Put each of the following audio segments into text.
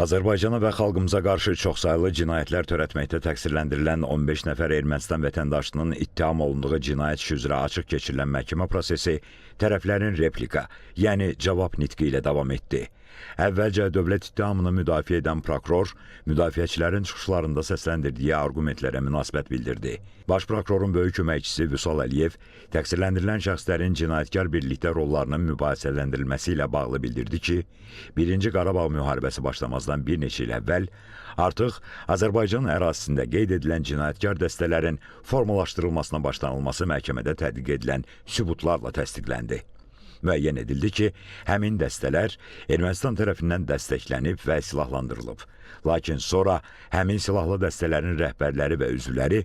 Azərbaycana və xalqımıza qarşı çoxsaylı cinayətlər törətməkdə təqsirləndirilən 15 nəfər Ermənistan vətəndaşının ittiham olunduğu cinayət işi üzrə açıq keçirilən məhkəmə prosesi tərəflərin replika, yəni cavab nitqi ilə davam etdi. Əvvəlcə dövlət ittihamını müdafiə edən prokuror müdafiəçilərin çıxışlarında səsləndirdiyi arqumentlərə münasibət bildirdi. Baş prokurorun böyük köməkçisi Vüsal Əliyev təqsirləndirilən şəxslərin cinayətkar birlikdə rollarının mübahisələndirilməsi ilə bağlı bildirdi ki, 1-ci Qarabağ müharibəsi başlamazdan bir neçə il əvvəl artıq Azərbaycan ərazisində qeyd edilən cinayətkar dəstələrin formalaşdırılmasına başlanılması məhkəmədə tədqiq edilən sübutlarla təsdiqləndi. Müəyyən edildi ki, həmin dəstələr Ermənistan tərəfindən dəstəklənib və silahlandırılıb. Lakin sonra həmin silahlı dəstələrin rəhbərləri və üzvləri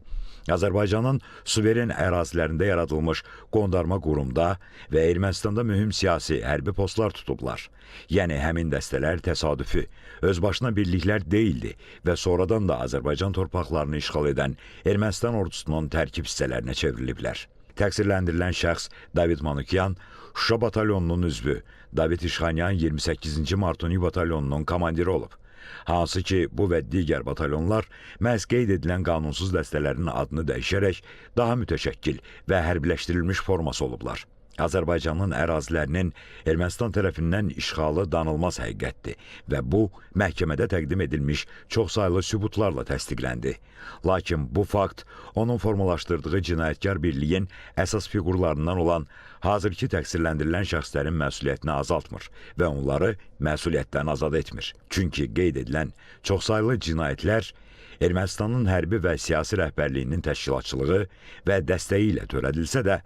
Azərbaycanın suveren ərazilərində yaradılmış qondarma qurumda və Ermənistanda mühüm siyasi, hərbi postlar tutublar. Yəni həmin dəstələr təsadüfi, özbaşına birliklər deyildi və sonradan da Azərbaycan torpaqlarını işğal edən Ermənistan ordusunun tərkib hissələrinə çevriliblər. Təqsirləndirilən şəxs David Manukyan, Şuşa batalyonunun üzvü, David İşxanyan 28-ci Martuni batalyonunun komandiri olub. Hansı ki, bu və digər batalyonlar məhz qeyd edilən qanunsuz dəstələrin adını dəyişərək daha mütəşəkkil və hərbiləşdirilmiş forması olublar. Azərbaycanın ərazilərinin Ermənistan tərəfindən işğalı danılmaz həqiqətdir və bu, məhkəmədə təqdim edilmiş çoxsaylı sübutlarla təsdiqləndi. Lakin bu fakt onun formalaşdırdığı cinayətkar birliyin əsas fiqurlarından olan hazırki təqsirləndirilən şəxslərin məsuliyyətini azaltmır və onları məsuliyyətdən azad etmir. Çünki qeyd edilən çoxsaylı cinayətlər Ermənistanın hərbi və siyasi rəhbərliyinin təşkilatçılığı və dəstəyi ilə törədilsə də,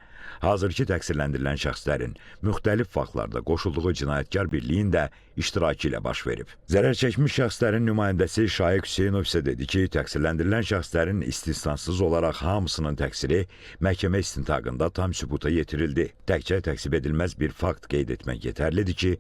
hazırki təqsirləndirilən şəxslərin müxtəlif faktlarda qoşulduğu cinayətkar birliyin də iştirakı ilə baş verib. Zərər çəkmiş şəxslərin nümayəndəsi Şaiq Hüseynov isə dedi ki, təqsirləndirilən şəxslərin istisnasız olaraq hamısının təqsiri məhkəmə istintaqında tam sübuta yetirildi. Təkcə təqsib edilməz bir fakt qeyd etmək yetərlidir ki,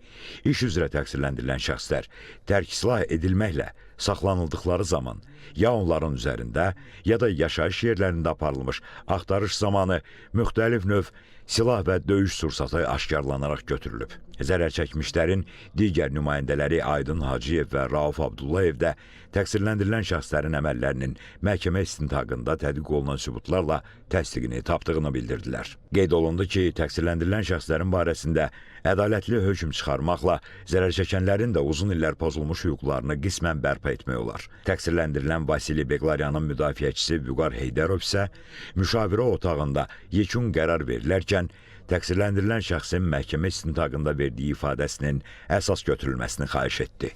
iş üzrə təqsirləndirilən şəxslər tərk silah edilməklə saxlanıldıqları zaman ya onların üzərində, ya da yaşayış yerlərində aparılmış axtarış zamanı müxtəlif növ silah və döyüş sursatı aşkarlanaraq götürülüb. Zərər çəkmişlərin digər nümayəndələri Aydın Hacıyev və Rauf Abdullayev də təqsirləndirilən şəxslərin əməllərinin məhkəmə istintaqında tədqiq olunan sübutlarla təsdiqini tapdığını bildirdilər. Qeyd olundu ki, təqsirləndirilən şəxslərin barəsində ədalətli hökm çıxarmaqla zərər çəkənlərin də uzun illər pozulmuş hüquqlarını qismən bərpa etmək olar. Təqsirləndirilən Vasili Beqlaryanın müdafiəçisi Vüqar Heydərov isə müşavirə otağında yekun qərar verilərkən təqsirləndirilən şəxsin məhkəmə istintaqında verdiyi ifadəsinin əsas götürülməsini xahiş etdi.